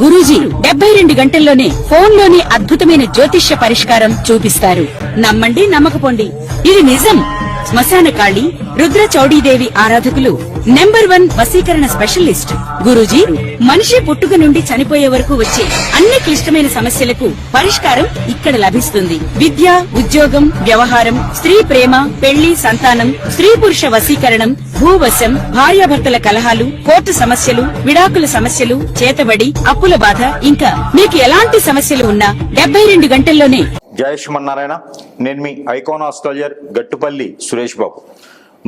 గురూజీ 72 గంటల్లోనే ఫోన్ లోని అద్భుతమైన జ్యోతిష్య పరిష్కారం చూపిస్తారు. నమ్మండి, నమ్మకపోండి, ఇది నిజం. శ్మశాన కాళి రుద్ర చౌడీదేవి ఆరాధకులు నంబర్ 1 వశీకరణ స్పెషలిస్ట్ గురూజీ. మనిషి పుట్టుక నుండి చనిపోయే వరకు వచ్చే అన్ని క్లిష్టమైన సమస్యలకు పరిష్కారం ఇక్కడ లభిస్తుంది. విద్య, ఉద్యోగం, వ్యవహారం, స్త్రీ ప్రేమ, పెళ్లి, సంతానం, స్త్రీ పురుష వశీకరణం, భూవశం, భార్యాభర్తల కలహాలు, కోర్టు సమస్యలు, విడాకుల సమస్యలు, చేతబడి, అప్పుల బాధ, ఇంకా మీకు ఎలాంటి సమస్యలు ఉన్నా 72 గంటల్లోనే. జయ శ్రీమన్నారాయణ. నేను మీ ఐకాన్ ఆస్ట్రాలజర్ గట్టుపల్లి సురేష్ బాబు.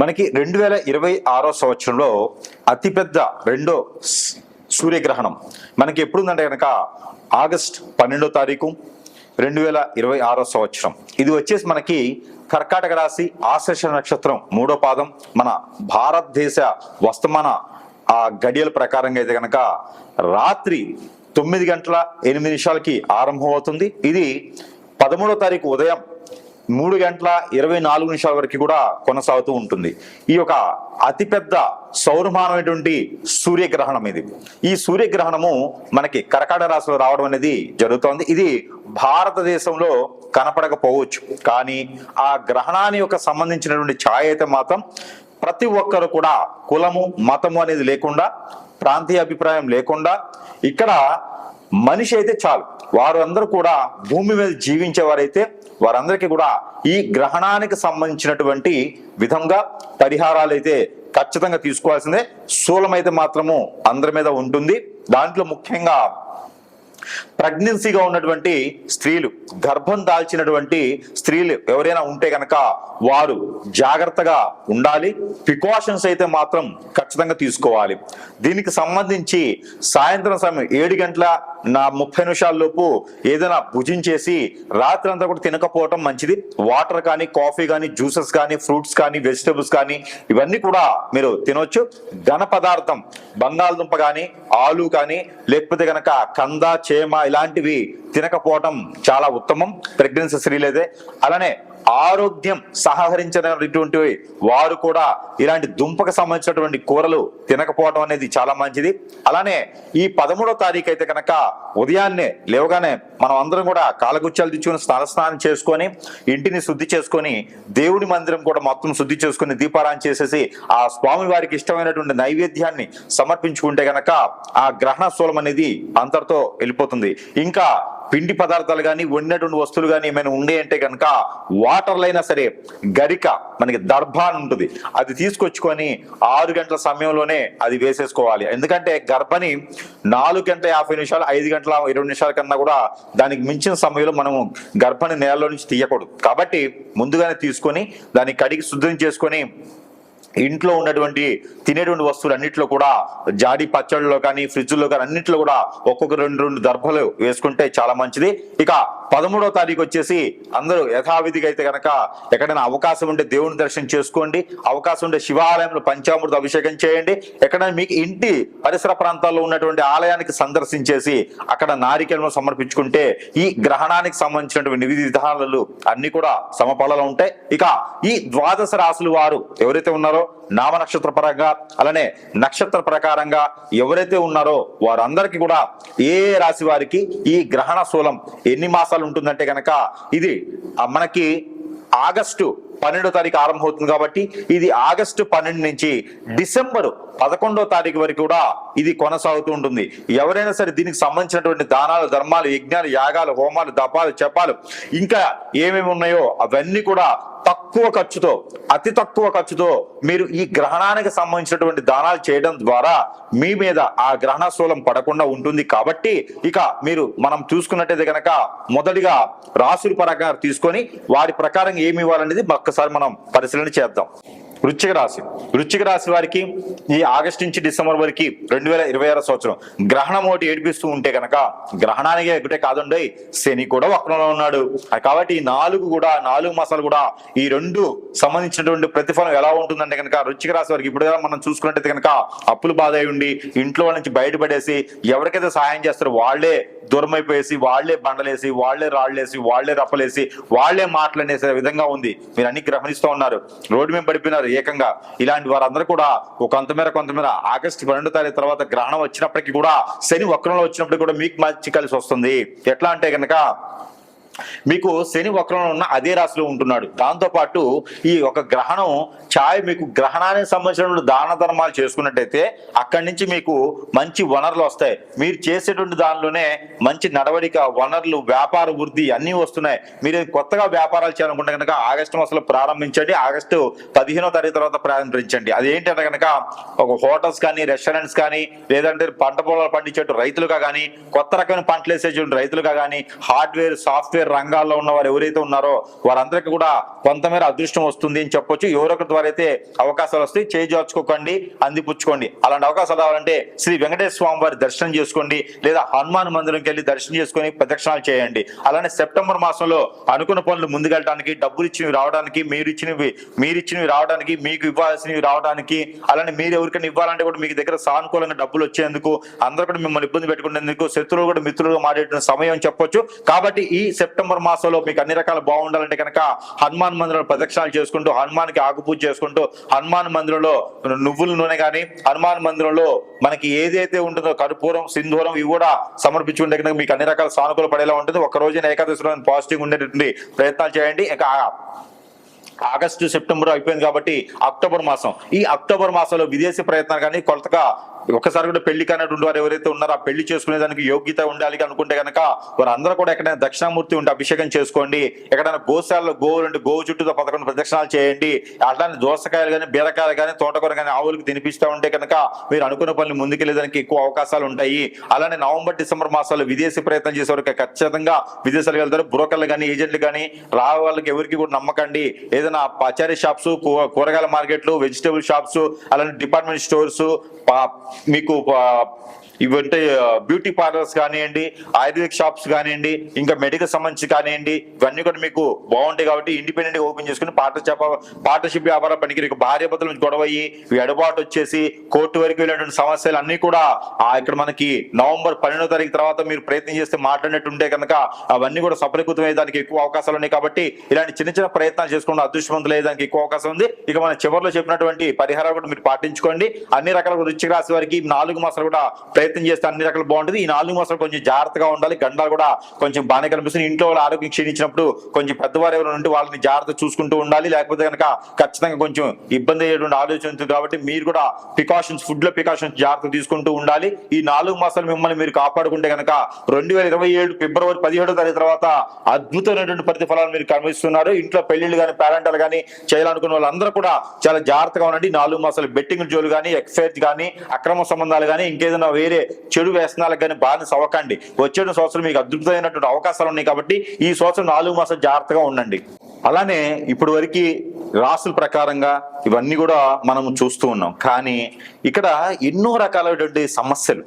మనకి 2026 సంవత్సరంలో అతిపెద్ద రెండో సూర్యగ్రహణం మనకి ఎప్పుడుందంటే కనుక ఆగస్ట్ 12వ తారీఖు 2026 సంవత్సరం. ఇది వచ్చేసి మనకి కర్కాటక రాశి ఆశ్లేష నక్షత్రం 3వ పాదం. మన భారతదేశ వర్తమాన గడియల ప్రకారంగా అయితే కనుక రాత్రి 9:08 ఆరంభం అవుతుంది. ఇది 13వ తారీఖు ఉదయం 3:24 వరకు కూడా కొనసాగుతూ ఉంటుంది. ఈ యొక్క అతిపెద్ద సౌరమానమైనటువంటి సూర్యగ్రహణం ఇది. ఈ సూర్యగ్రహణము మనకి కర్కాటక రాశిలో రావడం అనేది జరుగుతోంది. ఇది భారతదేశంలో కనపడకపోవచ్చు, కానీ ఆ గ్రహణాన్ని యొక్క సంబంధించినటువంటి ఛాయ అయితే మాత్రం ప్రతి ఒక్కరు కూడా కులము మతము అనేది లేకుండా, ప్రాంతీయ అభిప్రాయం లేకుండా, ఇక్కడ మనిషి అయితే చాలు వారు అందరూ కూడా భూమి మీద జీవించేవారైతే వారందరికీ కూడా ఈ గ్రహణానికి సంబంధించినటువంటి విధంగా పరిహారాలు అయితే ఖచ్చితంగా తీసుకోవాల్సిందే. శూలం అయితే మాత్రము అందరి మీద ఉంటుంది. దాంట్లో ముఖ్యంగా ప్రెగ్నెన్సీగా ఉన్నటువంటి స్త్రీలు, గర్భం దాల్చినటువంటి స్త్రీలు ఎవరైనా ఉంటే కనుక వారు జాగ్రత్తగా ఉండాలి. ప్రికాషన్స్ అయితే మాత్రం ఖచ్చితంగా తీసుకోవాలి. దీనికి సంబంధించి సాయంత్రం సమయం 7:30 లోపు ఏదైనా భుజించేసి రాత్రి అంతా కూడా తినకపోవటం మంచిది. వాటర్ కానీ, కాఫీ కానీ, జ్యూసెస్ కానీ, ఫ్రూట్స్ కానీ, వెజిటబుల్స్ కానీ ఇవన్నీ కూడా మీరు తినొచ్చు. ఘన పదార్థం బంగాళదుంప కానీ, ఆలు కానీ, లేకపోతే కనుక కంద, చేమ ఇలాంటివి తినకపోవటం చాలా ఉత్తమం ప్రెగ్నెన్సీ స్త్రీలైతే. అలానే ఆరోగ్యం సహకరించినటువంటి వారు కూడా ఇలాంటి దుంపకు సంబంధించినటువంటి కూరలు తినకపోవడం అనేది చాలా మంచిది. అలానే ఈ 13వ తారీఖు అయితే కనుక ఉదయాన్నే లేవగానే మనం అందరం కూడా కాలగుచ్చాలు తెచ్చుకొని స్నానం చేసుకొని ఇంటిని శుద్ధి చేసుకొని దేవుడి మందిరం కూడా మొత్తం శుద్ధి చేసుకుని దీపారాయణ చేసేసి ఆ స్వామి వారికి ఇష్టమైనటువంటి నైవేద్యాన్ని సమర్పించుకుంటే గనక ఆ గ్రహణ శూలం అనేది అంతటితో వెళ్ళిపోతుంది. ఇంకా పిండి పదార్థాలు కానీ, వండినటువంటి వస్తువులు కానీ ఏమైనా ఉండే అంటే కనుక వాటర్లో అయినా సరే గరిక, మనకి దర్భ అని ఉంటుంది, అది తీసుకొచ్చుకొని 6 గంటల సమయంలోనే అది వేసేసుకోవాలి. ఎందుకంటే గర్భని 4:50 5:20 కన్నా కూడా దానికి మించిన సమయంలో మనము గర్భని నేలలో నుంచి తీయకూడదు. కాబట్టి ముందుగానే తీసుకొని దాన్ని కడిగి శుద్ధం చేసుకొని ఇంట్లో ఉన్నటువంటి తినేటువంటి వస్తువులు అన్నింటిలో కూడా జాడి పచ్చళ్ళలో కానీ, ఫ్రిడ్జ్లో కానీ అన్నింటిలో కూడా ఒక్కొక్క 2 దర్భలు వేసుకుంటే చాలా మంచిది. ఇక 13వ తారీఖు వచ్చేసి అందరూ యథావిధిగా అయితే కనుక ఎక్కడైనా అవకాశం ఉంటే దేవుని దర్శనం చేసుకోండి. అవకాశం ఉంటే శివాలయంలో పంచామృత అభిషేకం చేయండి. ఎక్కడైనా మీకు ఇంటి పరిసర ప్రాంతాల్లో ఉన్నటువంటి ఆలయానికి సందర్శించేసి అక్కడ నారికేళం సమర్పించుకుంటే ఈ గ్రహణానికి సంబంధించినటువంటి విధి విధానాలు అన్ని కూడా సమపాలలో ఉంటాయి. ఇక ఈ ద్వాదశ రాశులు వారు ఎవరైతే ఉన్నారో నామ నక్షత్ర పరంగా అలానే నక్షత్ర ప్రకారంగా ఎవరైతే ఉన్నారో వారందరికీ కూడా ఏ రాశి వారికి ఈ గ్రహణ శూలం ఎన్ని మాసాలు ఉంటుందంటే కనుక ఇది మనకి ఆగస్టు 12వ తారీఖు ఆరంభం అవుతుంది. కాబట్టి ఇది ఆగస్టు 12 నుంచి డిసెంబర్ 11వ తారీఖు వరకు కూడా ఇది కొనసాగుతూ ఉంటుంది. ఎవరైనా సరే దీనికి సంబంధించినటువంటి దానాలు, ధర్మాలు, యజ్ఞాలు, యాగాలు, హోమాలు, దపాలు, జపాలు ఇంకా ఏమేమి ఉన్నాయో అవన్నీ కూడా తక్కువ ఖర్చుతో, అతి తక్కువ ఖర్చుతో మీరు ఈ గ్రహణానికి సంబంధించినటువంటి దానాలు చేయడం ద్వారా మీ మీద ఆ గ్రహణ శూలం పడకుండా ఉంటుంది. కాబట్టి ఇక మనం చూసుకున్నట్టయితే కనుక మొదటిగా రాశుల పరంగా తీసుకొని వారి ప్రకారం ఏమి ఇవ్వాలనేది ఒక్కసారి మనం పరిశీలన చేద్దాం. వృశ్చిక రాశి వారికి ఈ ఆగస్టు నుంచి డిసెంబర్ వరకు 2026 సంవత్సరం గ్రహణం ఒకటి ఏడిపిస్తూ ఉంటే కనుక గ్రహణానికి ఒకటే కాదండి, శని కూడా వక్రంలో ఉన్నాడు. కాబట్టి ఈ 4 మాసాలు కూడా ఈ 2 సంబంధించినటువంటి ప్రతిఫలం ఎలా ఉంటుందంటే కనుక వృశ్చిక రాశి వారికి ఇప్పుడు మనం చూసుకున్నట్టయితే కనుక అప్పులు బాధ అయి ఉండి ఇంట్లో నుంచి బయటపడేసి ఎవరికైతే సహాయం చేస్తారో వాళ్లే దూరం అయిపోయేసి, వాళ్లే బండలేసి, వాళ్లే రాళ్లేసి, వాళ్లే రప్పలేసి, వాళ్లే మాటలనేసే విధంగా ఉంది. మీరు అన్ని గమనిస్తూ ఉన్నారు. రోడ్డు మీద పడిపోయినారు, ఉంటారు ఏకంగా. ఇలాంటి వారందరూ కూడా కొంతమేర ఆగస్టు 12వ తారీఖు తర్వాత గ్రహణం వచ్చినప్పటికీ కూడా శని వక్రంలో వచ్చినప్పటికీ కూడా మీకు మంచి కలిసి వస్తుంది. ఎట్లా అంటే కనుక మీకు శని వక్రంలో ఉన్న అదే రాశిలో ఉంటున్నాడు. దాంతో పాటు ఈ ఒక గ్రహణం మీకు గ్రహణానికి సంబంధించిన దాన ధర్మాలు చేసుకున్నట్టయితే అక్కడి నుంచి మీకు మంచి వనరులు వస్తాయి. మీరు చేసేటువంటి దానిలోనే మంచి నడవడిక, వనరులు, వ్యాపార వృద్ధి అన్నీ వస్తున్నాయి. మీరు కొత్తగా వ్యాపారాలు చేయాలనుకుంటే కనుక ఆగస్టు మాసంలో ప్రారంభించండి. ఆగస్టు 15వ తారీఖు తర్వాత ప్రారంభించండి. అది ఏంటంటే కనుక ఒక హోటల్స్ కానీ, రెస్టారెంట్స్ కానీ, లేదంటే పంట పొలాలు పండించేటు రైతులుగా కానీ, కొత్త రకమైన పంటలు వేసేటువంటి రైతులుగా కానీ, హార్డ్వేర్, సాఫ్ట్వేర్ రంగాల్లో ఉన్న వారు ఎవరైతే ఉన్నారో వారందరికీ కూడా కొంతమేర అదృష్టం వస్తుంది అని చెప్పొచ్చు. ఎవరొకరి ద్వారా అయితే అవకాశాలు వస్తాయి. చేజార్చుకోకండి, అందిపుచ్చుకోండి. అలాంటి అవకాశాలు రావాలంటే శ్రీ వెంకటేశ్వర స్వామి వారి దర్శనం చేసుకోండి, లేదా హనుమాన్ మందిరంకి వెళ్ళి దర్శనం చేసుకొని ప్రదక్షిణాలు చేయండి. అలానే సెప్టెంబర్ మాసంలో అనుకున్న పనులు ముందుకెళ్ళడానికి, డబ్బులు ఇచ్చినవి రావడానికి, మీరిచ్చినవి రావడానికి, మీకు ఇవ్వాల్సినవి రావడానికి, అలానే మీరు ఎవరికైనా ఇవ్వాలంటే కూడా మీకు దగ్గర సానుకూలంగా డబ్బులు వచ్చేందుకు, అందరూ కూడా మిమ్మల్ని ఇబ్బంది పెట్టుకునేందుకు, శత్రువులు కూడా మిత్రులుగా మారేటువంటి సమయం చెప్పొచ్చు. కాబట్టి ఈ సెప్టెంబర్ మాసంలో మీకు అన్ని రకాల బాగుండాలంటే కనుక హనుమాన్ మందిరంలో ప్రదక్షిణాలు చేసుకుంటూ, హనుమాన్కి ఆకుపూజ చేసుకుంటూ, హనుమాన్ మందిరంలో నువ్వుల నూనె కానీ, హనుమాన్ మందిరంలో మనకి ఏదైతే ఉంటుందో కర్పూరం, సింధూరం ఇవి కూడా సమర్పించుకుంటే కనుక మీకు అన్ని రకాల సానుకూల పడేలా ఉంటుంది. ఒక రోజున ఏకాదశిలో పాజిటివ్ ఉండేటువంటి ప్రయత్నాలు చేయండి. ఇక ఆగస్టు, సెప్టెంబర్ అయిపోయింది కాబట్టి అక్టోబర్ మాసం, ఈ అక్టోబర్ మాసంలో విదేశీ ప్రయత్నాలు కానీ, కొత్తగా ఒకసారి కూడా పెళ్లి కానటువంటి వారు ఎవరైతే ఉన్నారో ఆ పెళ్లి చేసుకునే దానికి యోగ్యత ఉండాలి అనుకుంటే కనుక వారందరూ కూడా ఎక్కడైనా దక్షిణామూర్తి ఉంటే అభిషేకం చేసుకోండి. ఎక్కడైనా గోశాలలో గోవు చుట్టూ 11 ప్రదక్షిణాలు చేయండి. అట్లానే దోసకాయలు కానీ, బీరకాయలు కానీ, తోటకూర కానీ ఆవులకు తినిపిస్తూ ఉంటే కనుక మీరు అనుకున్న పనులు ముందుకెళ్ళేదానికి ఎక్కువ అవకాశాలు ఉంటాయి. అలానే నవంబర్, డిసెంబర్ మాసాల్లో విదేశీ ప్రయత్నం చేసేవారికి ఖచ్చితంగా విదేశాలకు వెళ్తారు. బ్రోకర్లు కానీ, ఏజెంట్లు కానీ వాళ్ళకి ఎవరికి కూడా నమ్మకండి. ఏదైనా పచారీ షాప్స్, కూరగాయల మార్కెట్లు, వెజిటేబుల్ షాప్స్, అలానే డిపార్ట్మెంట్ స్టోర్స్, మీకు ఇవంటే బ్యూటీ పార్లర్స్ కానివ్వండి, ఆయుర్వేదిక్ షాప్స్ కానివ్వండి, ఇంకా మెడికల్ సంబంధించి కానివ్వండి, ఇవన్నీ కూడా మీకు బాగుంటాయి. కాబట్టి ఇండిపెండెంట్ గా ఓపెన్ చేసుకుని పార్ట్నర్షిప్ వ్యాపార పనికి భార్యాభర్తల నుంచి గొడవ అయ్యి ఎడబాటు వచ్చేసి కోర్టు వరకు వెళ్ళినటువంటి సమస్యలు అన్ని కూడా ఇక్కడ మనకి నవంబర్ 12వ తారీఖు తర్వాత మీరు ప్రయత్నం చేస్తే మాట్లాడినట్టుంటే కనుక అవన్నీ కూడా సఫలీకృతం అయ్యేదానికి ఎక్కువ అవకాశాలు ఉన్నాయి. కాబట్టి ఇలాంటి చిన్న చిన్న ప్రయత్నాలు చేసుకుంటూ అదృష్టవంతులు అయ్యేదానికి ఎక్కువ అవకాశం ఉంది. ఇక మన చివరిలో చెప్పినటువంటి పరిహారాలు కూడా మీరు పాటించుకోండి. అన్ని రకాల వృశ్చిక రాశి వారికి 4 మాసాలు కూడా ప్రయత్నం చేస్తే అన్ని రకాలు బాగుంటుంది. ఈ 4 మాసాలు కొంచెం జాగ్రత్తగా ఉండాలి. గండాలు కూడా కొంచెం బాగానే కనిపిస్తుంది. ఇంట్లో వాళ్ళ ఆరోగ్యం క్షీణించినప్పుడు కొంచెం పెద్దవారు ఎవరు ఉంటే వాళ్ళని జాగ్రత్త చూసుకుంటూ ఉండాలి. లేకపోతే కనుక ఖచ్చితంగా కొంచెం ఇబ్బంది అయ్యేటువంటి ఆలోచన ఉంటుంది. కాబట్టి మీరు కూడా ఫుడ్ లో ప్రికాషన్స్ జాగ్రత్త తీసుకుంటూ ఉండాలి. ఈ 4 మాసాలు మిమ్మల్ని మీరు కాపాడుకుంటే కనుక 2027 ఫిబ్రవరి 17వ తారీఖు తర్వాత అద్భుతమైనటువంటి ప్రతిఫలాలు మీరు కనిపిస్తున్నారు. ఇంట్లో పెళ్లిళ్ళు కానీ, పేరెంటాలు కానీ చేయాలనుకున్న వాళ్ళందరూ కూడా చాలా జాగ్రత్తగా ఉండండి. 4 మాసాలు బెట్టింగ్ జోలు కానీ, ఎక్సైజ్ కానీ, అక్రమ సంబంధాలు కానీ, ఇంకేదైనా వేరే చెడు వ్యసనాలకు కానీ బానిస అవ్వకండి. వచ్చే సంవత్సరం మీకు అద్భుతమైనటువంటి అవకాశాలు ఉన్నాయి. కాబట్టి ఈ సంవత్సరం 4 మాసాలు జాగ్రత్తగా ఉండండి. అలానే ఇప్పుడు వరకు రాసుల ప్రకారంగా ఇవన్నీ కూడా మనం చూస్తూ ఉన్నాం. కానీ ఇక్కడ ఎన్నో రకాలైనటువంటి సమస్యలు,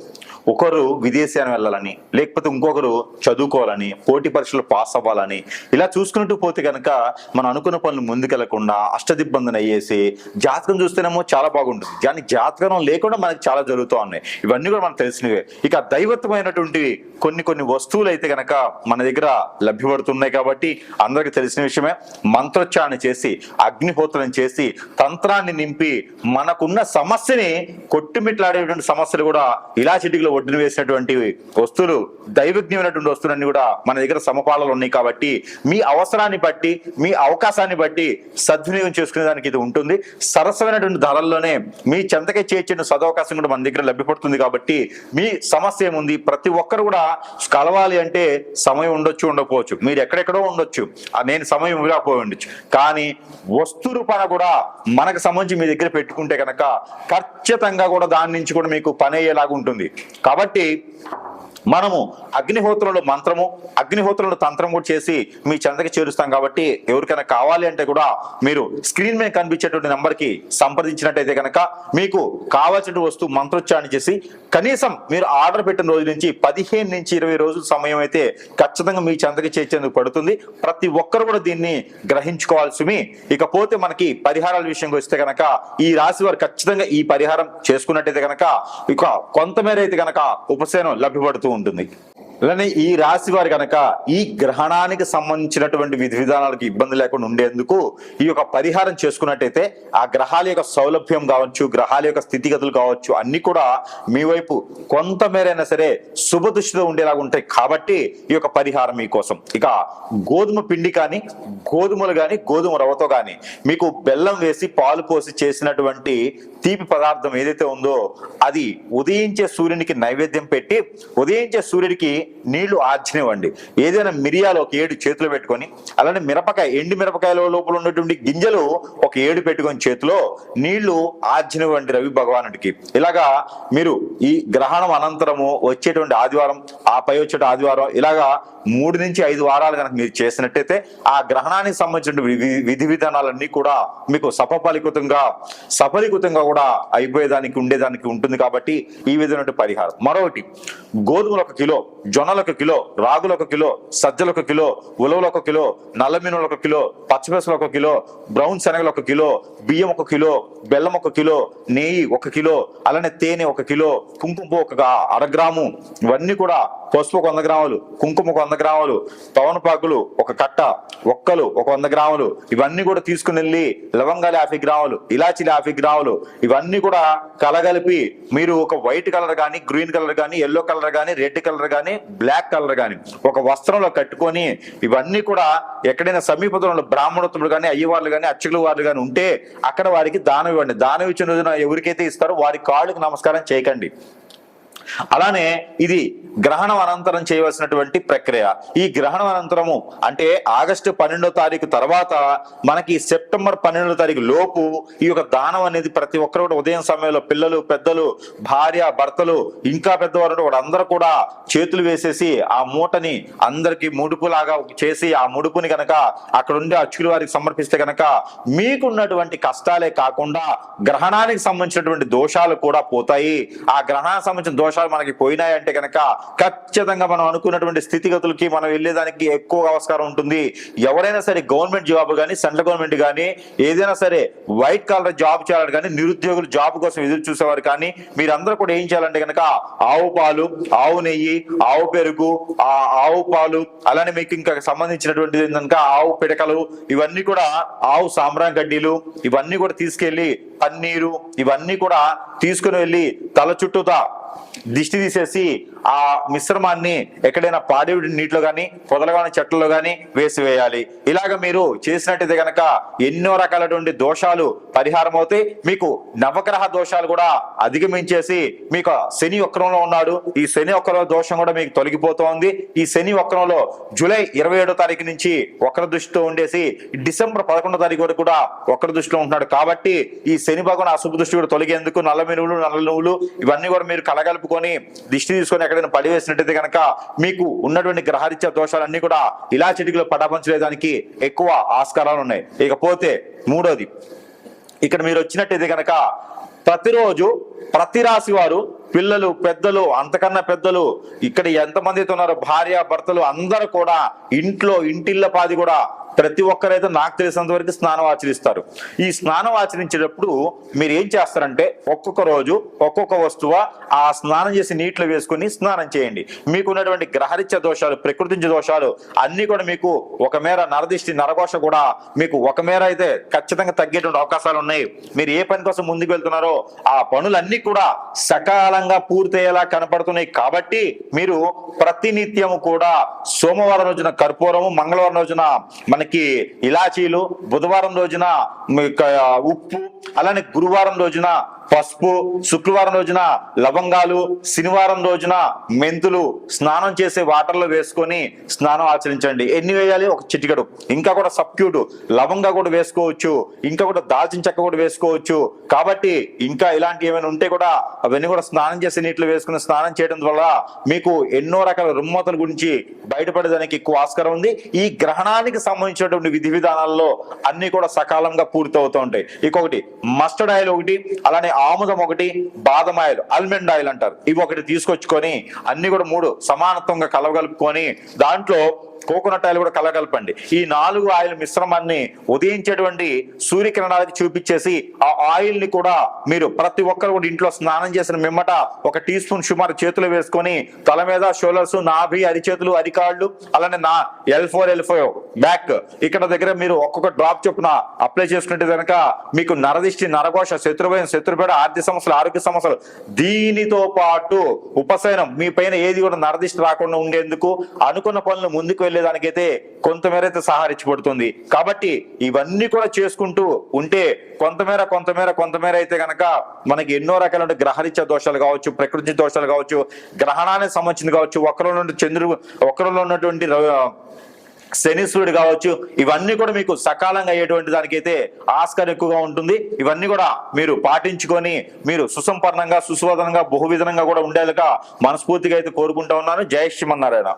ఒకరు విదేశాన్ని వెళ్ళాలని, లేకపోతే ఇంకొకరు చదువుకోవాలని, పోటీ పరీక్షలు పాస్ అవ్వాలని, ఇలా చూసుకుంటూ పోతే కనుక మనం అనుకున్న పనులు ముందుకెళ్లకుండా అష్టదిబ్బందిని అయ్యేసి, జాతకం చూస్తేనేమో చాలా బాగుంటుంది, కానీ జాతకం లేకుండా మనకి చాలా జరుగుతూ ఉన్నాయి. ఇవన్నీ కూడా మనకు తెలిసినవే. ఇక దైవత్వమైనటువంటి కొన్ని వస్తువులు అయితే కనుక మన దగ్గర లభ్యపడుతున్నాయి. కాబట్టి అందరికీ తెలిసిన విషయమే. మంత్రోచ్చారణ చేసి, అగ్నిహోత్రం చేసి, తంత్రాన్ని నింపి మనకున్న సమస్యని కొట్టుమిట్లాడేటువంటి సమస్యలు కూడా ఇలా చిటికలో ఒడ్డున వేసినటువంటి వస్తువులు, దైవజ్ఞమైనటువంటి వస్తువులన్నీ కూడా మన దగ్గర సమపాలలో ఉన్నాయి. కాబట్టి మీ అవసరాన్ని బట్టి, మీ అవకాశాన్ని బట్టి సద్వినియోగం చేసుకునే దానికి ఇది ఉంటుంది. సరసమైనటువంటి ధరల్లోనే మీ చెంతకే చేర్చిన సదవకాశం కూడా మన దగ్గర లభ్యపడుతుంది. కాబట్టి మీ సమస్య ఏముంది, ప్రతి ఒక్కరు కూడా కలవాలి అంటే సమయం ఉండొచ్చు, ఉండకపోవచ్చు, మీరు ఎక్కడెక్కడో ఉండొచ్చు, నేను సమయం ఇవ్వకపోయి ఉండొచ్చు, కానీ వస్తు రూపాన కూడా మనకు సంబంధించి మీ దగ్గర పెట్టుకుంటే కనుక ఖచ్చితంగా కూడా దాని నుంచి కూడా మీకు పని అయ్యేలాగా ఉంటుంది. కాబట్టి మనము అగ్నిహోత్రంలో మంత్రము, అగ్నిహోత్రంలో తంత్రం కూడా చేసి మీ చెంతకి చేరుస్తాం. కాబట్టి ఎవరికైనా కావాలి అంటే కూడా మీరు స్క్రీన్ మీద కనిపించేటువంటి నెంబర్కి సంప్రదించినట్టయితే కనుక మీకు కావాల్సిన వస్తువు మంత్రోచ్చారణ చేసి కనీసం మీరు ఆర్డర్ పెట్టిన రోజు నుంచి 15 నుంచి 20 రోజుల సమయం అయితే ఖచ్చితంగా మీ చెంతకి చేర్చేందుకు పడుతుంది. ప్రతి ఒక్కరు కూడా దీన్ని గ్రహించుకోవాల్సి. ఇకపోతే మనకి పరిహారాల విషయంకి వస్తే కనుక ఈ రాశి వారు ఖచ్చితంగా ఈ పరిహారం చేసుకున్నట్టయితే కనుక ఇక కొంతమేర అయితే కనుక ఉపశమనం లభ్యపడుతూ ఉంటుంది. అలానే ఈ రాశి వారి కనుక ఈ గ్రహణానికి సంబంధించినటువంటి విధి విధానాలకు ఇబ్బంది లేకుండా ఉండేందుకు ఈ యొక్క పరిహారం చేసుకున్నట్టయితే ఆ గ్రహాల యొక్క సౌలభ్యం కావచ్చు, గ్రహాల యొక్క స్థితిగతులు కావచ్చు, అన్ని కూడా మీ వైపు కొంతమేరైనా సరే శుభ దృష్టితో ఉండేలాగా ఉంటాయి. కాబట్టి ఈ యొక్క పరిహారం మీకోసం. ఇక గోధుమ పిండి కానీ, గోధుమలు కానీ, గోధుమ రవ్వతో కానీ మీకు బెల్లం వేసి పాలు పోసి చేసినటువంటి తీపి పదార్థం ఏదైతే ఉందో అది ఉదయించే సూర్యునికి నైవేద్యం పెట్టి ఉదయించే సూర్యుడికి నీళ్లు ఆర్చనివ్వండి. ఏదైనా మిరియాలు ఒక 7 చేతిలో పెట్టుకొని, అలానే మిరపకాయ, ఎండి మిరపకాయల లోపల ఉన్నటువంటి గింజలు ఒక 7 పెట్టుకొని చేతిలో నీళ్లు ఆర్చనివ్వండి రవి భగవానుడికి. ఇలాగా మీరు ఈ గ్రహణం అనంతరము వచ్చేటువంటి ఆదివారం, ఆ పై వచ్చే ఆదివారం, ఇలాగా 3 నుంచి 5 వారాలు కనుక మీరు చేసినట్టయితే ఆ గ్రహణానికి సంబంధించిన విధి విధానాలన్నీ కూడా మీకు సఫలీకృతంగా కూడా అయిపోయేదానికి ఉండేదానికి ఉంటుంది. కాబట్టి ఈ విధమైన పరిహారం. మరొకటి, గోధుమలు 1 కిలో, జొన్నలు 1 కిలో, రాగులు 1 కిలో, సజ్జలు 1 కిలో, ఉలవలు 1 కిలో, నల్ల మినుములు 1 కిలో, పచ్చిపెసలు 1 కిలో, బ్రౌన్ శనగలు 1 కిలో, బియ్యం 1 కిలో, బెల్లం 1 కిలో, నెయ్యి 1 కిలో, అలానే తేనె 1 కిలో, కుంకుమ 1 గ్రాము, ఇవన్నీ కూడా పసుపు 100 గ్రాములు, కుంకుమ 100 గ్రాములు, తవనపాకులు 1 కట్ట, ఒక్కలు 100 గ్రాములు, ఇవన్నీ కూడా తీసుకుని వెళ్ళి లవంగాలు 50 గ్రాములు, ఇలాచీలు 50 గ్రాములు, ఇవన్నీ కూడా కలగలిపి మీరు ఒక వైట్ కలర్ కానీ, గ్రీన్ కలర్ కానీ, ఎల్లో కలర్ కానీ, రెడ్ కలర్ కానీ, బ్లాక్ కలర్ కానీ ఒక వస్త్రంలో కట్టుకొని ఇవన్నీ కూడా ఎక్కడైనా సమీప దూరంలో బ్రాహ్మణోత్తములు కానీ, అయ్యవార్లు కానీ, అర్చకులు వారు కానీ ఉంటే అక్కడ వారికి దానం ఇవ్వండి. దానం ఇచ్చిన రోజున ఎవరికైతే ఇస్తారో వారి కాళ్ళకి నమస్కారం చేయకండి. అలానే ఇది గ్రహణం అనంతరం చేయవలసినటువంటి ప్రక్రియ. ఈ గ్రహణం అనంతరము అంటే ఆగస్టు 12వ తారీఖు తర్వాత మనకి సెప్టెంబర్ 12వ తారీఖు లోపు ఈ యొక్క దానం అనేది ప్రతి ఒక్కరు కూడా ఉదయం సమయంలో పిల్లలు, పెద్దలు, భార్య, భర్తలు, ఇంకా పెద్దవారు అందరూ కూడా చేతులు వేసేసి ఆ మూటని అందరికి ముడుపులాగా చేసి ఆ ముడుపుని కనుక అక్కడ ఉండే అర్చకుల వారికి సమర్పిస్తే కనుక మీకున్నటువంటి కష్టాలే కాకుండా గ్రహణానికి సంబంధించినటువంటి దోషాలు కూడా పోతాయి. ఆ గ్రహణానికి సంబంధించిన దోషాలు మనకి పోయినాయంటే కనుక ఖచ్చితంగా మనం అనుకున్నటువంటి స్థితిగతులకి మనం వెళ్ళేదానికి ఎక్కువ ఆస్కారం ఉంటుంది. ఎవరైనా సరే గవర్నమెంట్ జాబ్ కానీ, సెంట్రల్ గవర్నమెంట్ కానీ, ఏదైనా సరే వైట్ కాలర్ జాబ్ చేయాలని కానీ, నిరుద్యోగులు జాబ్ కోసం ఎదురు చూసేవారు కానీ మీరందరూ కూడా ఏం చేయాలంటే కనుక ఆవు పాలు, ఆవు నెయ్యి, ఆవు పెరుగు, ఆవు పాలు, అలానే మీకు ఇంకా సంబంధించినటువంటి కనుక ఆవు పిడకలు, ఇవన్నీ కూడా ఆవు సాంబ్రాన్ గడ్డీలు, ఇవన్నీ కూడా తీసుకెళ్లి పన్నీరు, ఇవన్నీ కూడా తీసుకుని వెళ్ళి తల చుట్టూతా దిష్టి తీసేసి ఆ మిశ్రమాన్ని ఎక్కడైనా పాడి నీటిలో కానీ, పొదలు కానీ, చెట్లలో కానీ వేసివేయాలి. ఇలాగ మీరు చేసినట్టయితే కనుక ఎన్నో రకాలటువంటి దోషాలు పరిహారం అవుతాయి. మీకు నవగ్రహ దోషాలు కూడా అధిగమించేసి మీకు శని వక్రంలో ఉన్నాడు, ఈ శని వక్ర దోషం కూడా మీకు తొలగిపోతోంది. ఈ శని వక్రంలో జూలై 27వ తారీఖు నుంచి వక్ర దృష్టితో ఉండేసి డిసెంబర్ 11వ తారీఖు వరకు కూడా వక్ర దృష్టిలో ఉంటున్నాడు. కాబట్టి ఈ శని భగవాన్ అశుభ దృష్టి కూడా తొలగేందుకు నల్ల మినువులు, నల్ల నువ్వులు ఇవన్నీ కూడా మీరు కలగలుపుకొని దిష్టి తీసుకొని ఎక్కడైనా పడివేసినట్టయితే కనుక మీకు ఉన్నటువంటి గ్రహరీత్యా దోషాలన్నీ కూడా ఇలా చిటికలో పటాపంచలేదానికి ఎక్కువ ఆస్కారాలు ఉన్నాయి. ఇకపోతే 3వది, ఇక్కడ మీరు వచ్చినట్టయితే కనుక ప్రతిరోజు ప్రతి రాశి వారు పిల్లలు, పెద్దలు, అంతకన్నా పెద్దలు, ఇక్కడ ఎంతమందితో ఉన్నారో భార్య, భర్తలు అందరూ కూడా ఇంటిళ్ళ పాది కూడా ప్రతి ఒక్కరైతే నాకు తెలిసినంత వరకు స్నానం ఆచరిస్తారు. ఈ స్నానం ఆచరించేటప్పుడు మీరు ఏం చేస్తారంటే ఒక్కొక్క రోజు ఒక్కొక్క వస్తువు ఆ స్నానం చేసి నీటిలో వేసుకుని స్నానం చేయండి. మీకు ఉన్నటువంటి గ్రహరీత్య దోషాలు, ప్రకృతి దోషాలు అన్ని కూడా మీకు ఒక మేర నరదిష్టి, నరఘోష కూడా మీకు ఒక మేర అయితే ఖచ్చితంగా తగ్గేటువంటి అవకాశాలు ఉన్నాయి. మీరు ఏ పని కోసం ముందుకు వెళ్తున్నారో ఆ పనులన్నీ కూడా సకాలంగా పూర్తయ్యేలా కనపడుతున్నాయి. కాబట్టి మీరు ప్రతినిత్యము కూడా సోమవారం రోజున కర్పూరము, మంగళవారం రోజున మనకి ఇలాచీలు, బుధవారం రోజున ఉప్పు, అలానే గురువారం రోజున పసుపు, శుక్రవారం రోజున లవంగాలు, శనివారం రోజున మెంతులు స్నానం చేసే వాటర్లో వేసుకొని స్నానం ఆచరించండి. ఎన్ని వేయాలి? ఒక చిటికెడు. ఇంకా కూడా సబ్క్యూట్ లవంగా కూడా వేసుకోవచ్చు, ఇంకా కూడా దాల్చిన చెక్క కూడా వేసుకోవచ్చు. కాబట్టి ఇంకా ఇలాంటి ఏమైనా ఉంటే కూడా అవన్నీ కూడా స్నానం చేసే నీటిలో వేసుకుని స్నానం చేయడం వల్ల మీకు ఎన్నో రకాల రుమ్మతల గురించి బయటపడేదానికి ఎక్కువ ఆస్కారం ఉంది. ఈ గ్రహణానికి సంబంధించినటువంటి విధి విధానాల్లో అన్ని కూడా సకాలంగా పూర్తవుతూ ఉంటాయి. ఇంకొకటి మస్టర్డ్ ఆయిల్ ఒకటి, అలానే ఆముదం ఒకటి, బాదం ఆయిల్, ఆల్మండ్ ఆయిల్ అంటారు, ఇవి ఒకటి తీసుకొచ్చుకొని అన్ని కూడా 3 సమానత్వంగా కలవగలుపుకొని దాంట్లో కోకోనట్ ఆయిల్ కూడా కలగలపండి. ఈ 4 ఆయిల్ మిశ్రమాన్ని ఉదయించేటువంటి సూర్యకిరణాలకి చూపించేసి ఆ ఆయిల్ ని కూడా మీరు ప్రతి ఒక్కరు కూడా ఇంట్లో స్నానం చేసిన మిమ్మట 1 టీ స్పూన్ సుమారు చేతులు వేసుకొని తల మీద షోల్డర్స్, నాభి, అరిచేతులు, అరికాళ్ళు, అలానే నా L4 L5 బ్యాక్ ఇక్కడ దగ్గర మీరు ఒక్కొక్క డ్రాప్ చొప్పున అప్లై చేసుకుంటే కనుక మీకు నరదిష్టి, నరఘోష, శత్రుభయం, శత్రుపేడ, ఆర్థిక సమస్యలు, ఆరోగ్య సమస్యలు, దీనితో పాటు ఉపశమనం, మీ పైన ఏది కూడా నరదిష్టి రాకుండా ఉండేందుకు అనుకున్న పనులు ముందుకు వెళ్ళేదానికైతే కొంతమేర అయితే సహారించబడుతుంది. కాబట్టి ఇవన్నీ కూడా చేసుకుంటూ ఉంటే కొంతమేర అయితే కనుక మనకి ఎన్నో రకాల గ్రహరీత్యా దోషాలు కావచ్చు, ప్రకృతి దోషాలు కావచ్చు, గ్రహణానికి సంబంధించింది కావచ్చు, వక్రంలో ఉన్నటువంటి శనీశ్వరుడు కావచ్చు, ఇవన్నీ కూడా మీకు సకాలంగా అయ్యేటువంటి దానికైతే ఆస్కారం ఎక్కువగా ఉంటుంది. ఇవన్నీ కూడా మీరు పాటించుకొని మీరు సుసంపన్నంగా, సుశోధనంగా, బహువిధంగా కూడా ఉండేలాగా మనస్ఫూర్తిగా అయితే కోరుకుంటా ఉన్నాను. జై శ్రీమన్నారాయణ.